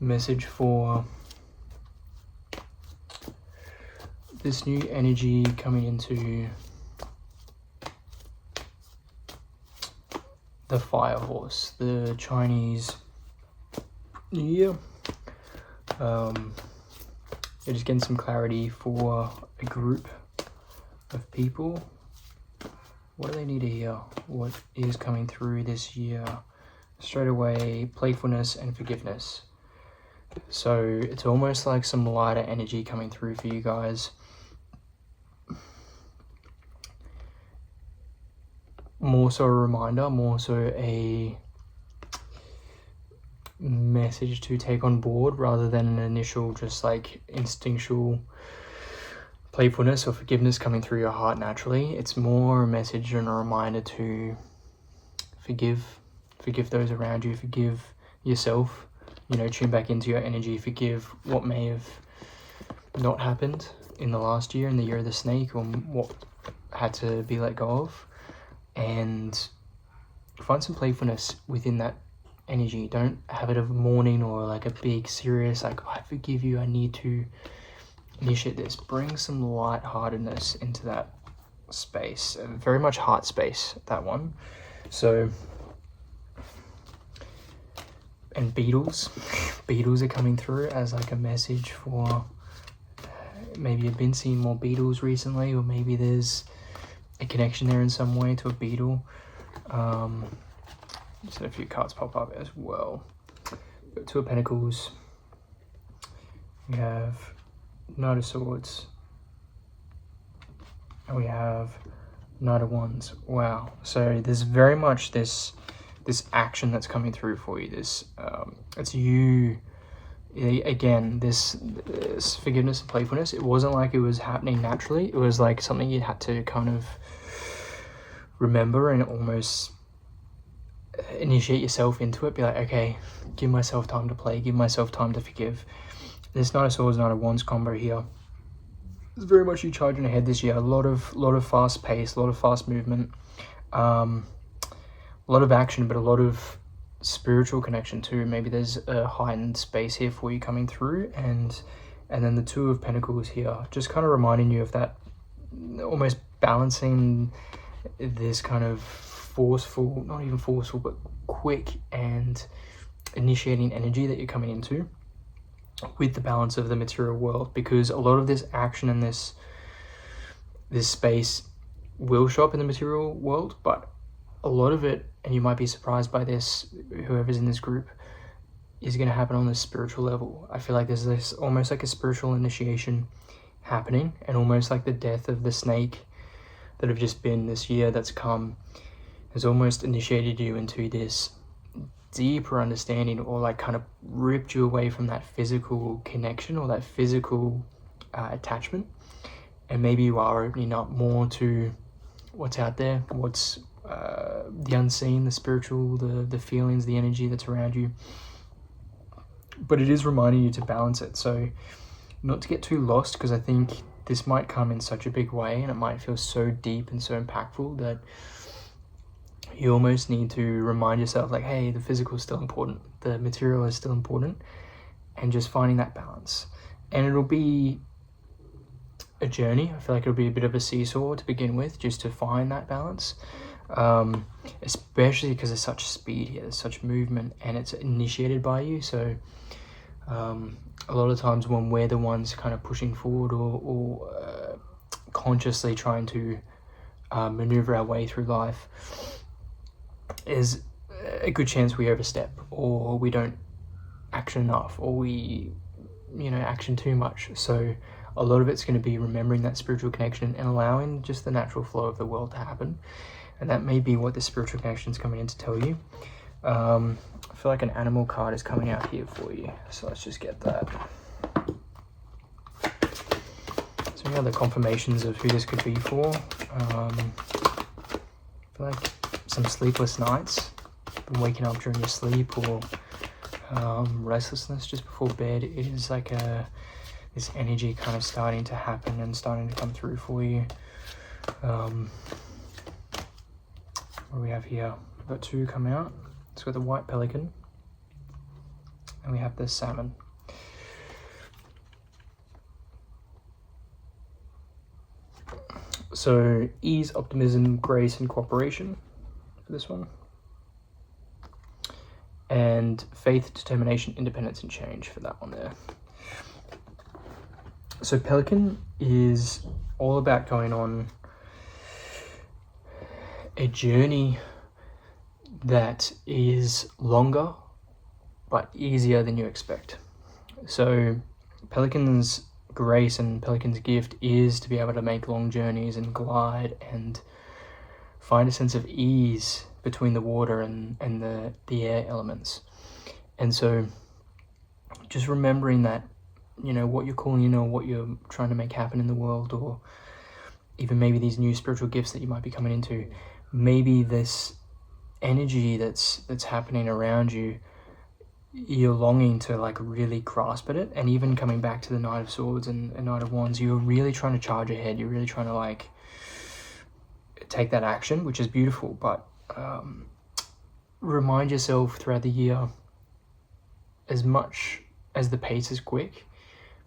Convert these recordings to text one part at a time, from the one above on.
message for this new energy coming into the fire horse, the Chinese New Year. You're just getting some clarity for a group of people. What do they need to hear? What is coming through this year? Straight away, playfulness and forgiveness. So it's almost like some lighter energy coming through for you guys. More so a reminder, more so a message to take on board rather than an initial just like instinctual playfulness or forgiveness coming through your heart naturally. It's more a message and a reminder to forgive those around you, forgive yourself, you know, tune back into your energy, forgive what may have not happened in the last year, in the year of the snake, or what had to be let go of, and find some playfulness within that energy. Don't have it of mourning or like a big serious like, I forgive you, I need to initiate this. Bring some lightheartedness into that space, very much heart space, that one. So, and beetles are coming through as like a message for maybe you've been seeing more beetles recently, or maybe there's a connection there in some way to a beetle. Just had a few cards pop up as well. Got Two of Pentacles. We have Knight of Swords. And we have Knight of Wands. Wow. So there's very much this action that's coming through for you. This it's you again, this forgiveness and playfulness. It wasn't like it was happening naturally. It was like something you had to kind of remember and almost initiate yourself into it. Be like, okay, give myself time to play, give myself time to forgive. This Knight of Swords, Knight of Wands combo here, it's very much you charging ahead this year. A lot of fast pace, a lot of fast movement, a lot of action, but a lot of spiritual connection too. Maybe there's a heightened space here for you coming through, and then the Two of Pentacles here, just kind of reminding you of that, almost balancing this kind of forceful, not even forceful, but quick and initiating energy that you're coming into with the balance of the material world, because a lot of this action and this space will show up in the material world, but a lot of it, and you might be surprised by this, whoever's in this group, is going to happen on the spiritual level. I feel like there's this almost like a spiritual initiation happening, and almost like the death of the snake that have just been this year that's come has almost initiated you into this deeper understanding, or like kind of ripped you away from that physical connection or that physical attachment, and maybe you are opening up more to what's out there, what's the unseen, the spiritual, the feelings, the energy that's around you. But it is reminding you to balance it, so not to get too lost, because I think this might come in such a big way and it might feel so deep and so impactful that you almost need to remind yourself like, hey, the physical is still important, the material is still important, and just finding that balance. And it'll be a journey. I feel like it'll be a bit of a seesaw to begin with, just to find that balance, especially because there's such speed here, there's such movement, and it's initiated by you. So a lot of times when we're the ones kind of pushing forward or consciously trying to maneuver our way through life, is a good chance we overstep, or we don't action enough, or we, action too much. So a lot of it's going to be remembering that spiritual connection and allowing just the natural flow of the world to happen. And that may be what the spiritual connection is coming in to tell you. I feel like an animal card is coming out here for you. So let's just get that. So we have the confirmations of who this could be for. I feel like some sleepless nights, been waking up during your sleep, or restlessness just before bed. It is like this energy kind of starting to happen and starting to come through for you. What do we have here? We've got two come out. It's got the White Pelican and we have the Salmon. So ease, optimism, grace, and cooperation for this one. And faith, determination, independence, and change for that one there. So Pelican is all about going on a journey that is longer but easier than you expect. So Pelican's grace and Pelican's gift is to be able to make long journeys and glide and find a sense of ease between the water and the air elements. And so just remembering that, you know, what you're calling in or what you're trying to make happen in the world, or even maybe these new spiritual gifts that you might be coming into, maybe this energy that's happening around you, you're longing to like really grasp at it. And even coming back to the Knight of Swords and Knight of Wands, you're really trying to charge ahead. You're really trying to like take that action, which is beautiful. But remind yourself throughout the year, as much as the pace is quick,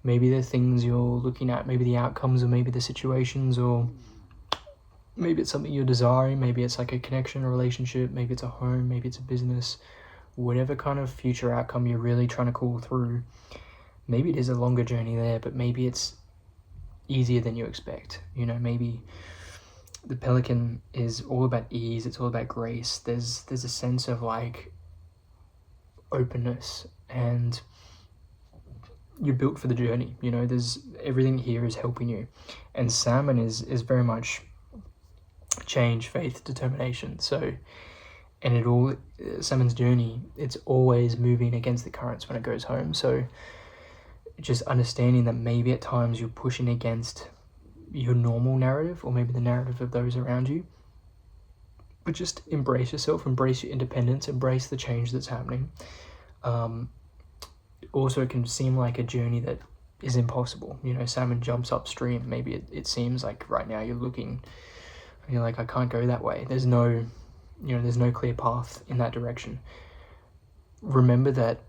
maybe the things you're looking at, maybe the outcomes, or maybe the situations, or maybe it's something you're desiring, maybe it's like a connection, a relationship, maybe it's a home, maybe it's a business, whatever kind of future outcome you're really trying to call through, maybe it is a longer journey there, but maybe it's easier than you expect. You know, maybe the Pelican is all about ease, it's all about grace. There's a sense of like openness, and you're built for the journey. You know, there's everything here is helping you. And Salmon is very much change, faith, determination. So, and it all, Salmon's journey, it's always moving against the currents when it goes home. So just understanding that maybe at times you're pushing against your normal narrative, or maybe the narrative of those around you, but just embrace yourself, embrace your independence, embrace the change that's happening. Also, it can seem like a journey that is impossible. You know, Salmon jumps upstream. Maybe it seems like right now you're looking, and you're like, I can't go that way. There's no clear path in that direction. Remember that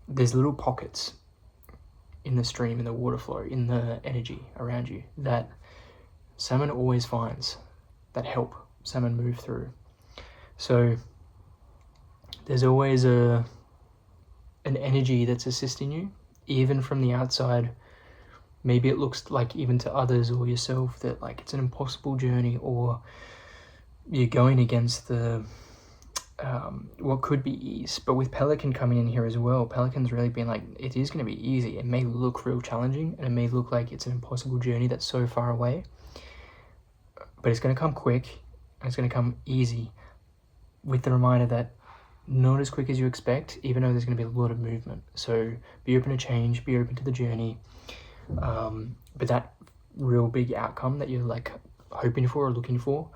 there's little pockets in the stream, in the water flow, in the energy around you that Salmon always finds that help Salmon move through. So there's always an energy that's assisting you, even from the outside. Maybe it looks like, even to others or yourself, that like it's an impossible journey, or you're going against the what could be ease. But with Pelican coming in here as well, Pelican's really been like, it is going to be easy. It may look real challenging, and it may look like it's an impossible journey that's so far away, but it's going to come quick, and it's going to come easy, with the reminder that not as quick as you expect, even though there's going to be a lot of movement. So be open to change, be open to the journey, but that real big outcome that you're like hoping for or looking for,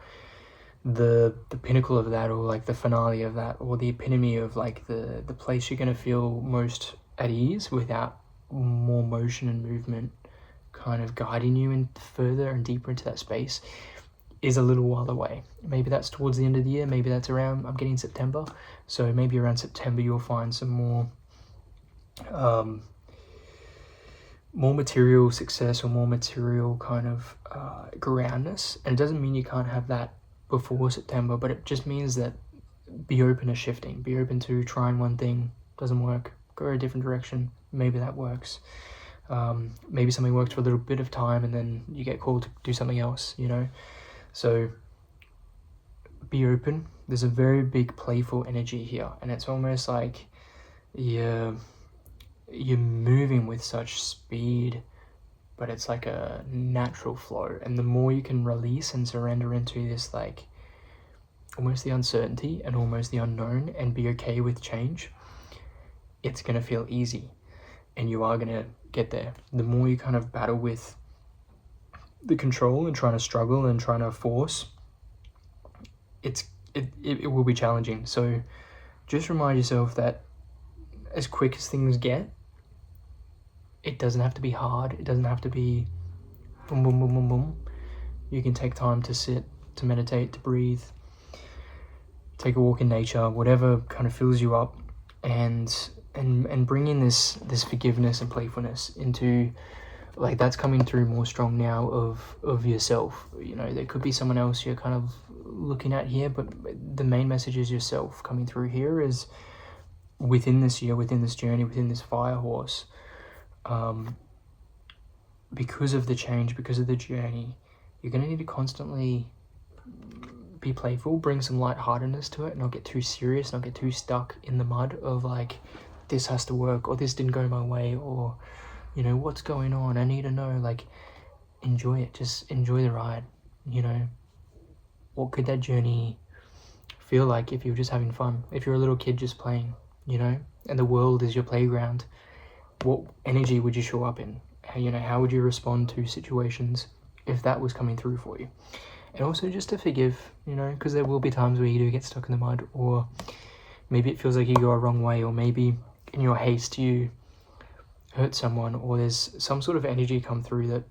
the pinnacle of that, or like the finale of that, or the epitome of like the place you're going to feel most at ease without more motion and movement kind of guiding you in further and deeper into that space, is a little while away. Maybe that's towards the end of the year, maybe that's around, I'm getting September, so maybe around September you'll find some more material success, or more material kind of groundness. And it doesn't mean you can't have that before September, but it just means that be open to shifting, be open to trying one thing, doesn't work, go a different direction, maybe that works. Maybe something worked for a little bit of time and then you get called to do something else, you know. So be open. There's a very big playful energy here, and it's almost like you're moving with such speed, but it's like a natural flow. And the more you can release and surrender into this, like almost the uncertainty and almost the unknown, and be okay with change, it's going to feel easy, and you are going to get there. The more you kind of battle with the control and trying to struggle and trying to force, it will be challenging. So just remind yourself that as quick as things get, it doesn't have to be hard. It doesn't have to be boom, boom, boom, boom, boom. You can take time to sit, to meditate, to breathe, take a walk in nature, whatever kind of fills you up, and and bring in this forgiveness and playfulness into, like, that's coming through more strong now of yourself. You know, there could be someone else you're kind of looking at here, but the main message is yourself coming through here. Is within this year, within this journey, within this fire horse, because of the change, because of the journey, you're going to need to constantly be playful, bring some lightheartedness to it, not get too serious, not get too stuck in the mud of like, this has to work, or this didn't go my way, or, you know, what's going on, I need to know. Like, enjoy it, just enjoy the ride. You know, what could that journey feel like if you were just having fun, if you're a little kid just playing, you know, and the world is your playground? What energy would you show up in? You know, how would you respond to situations if that was coming through for you? And also just to forgive, you know, because there will be times where you do get stuck in the mud, or maybe it feels like you go a wrong way, or maybe in your haste you hurt someone, or there's some sort of energy come through that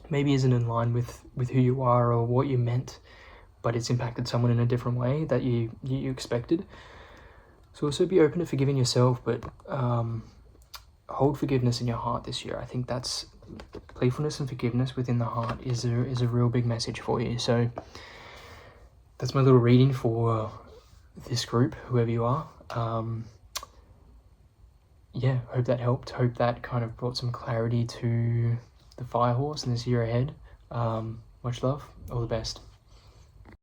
maybe isn't in line with who you are or what you meant, but it's impacted someone in a different way that you expected. So also be open to forgiving yourself, but hold forgiveness in your heart this year. I think that's playfulness and forgiveness within the heart is a real big message for you. So that's my little reading for this group, whoever you are. Yeah, hope that helped. Hope that kind of brought some clarity to the fire horse in this year ahead. Much love. All the best.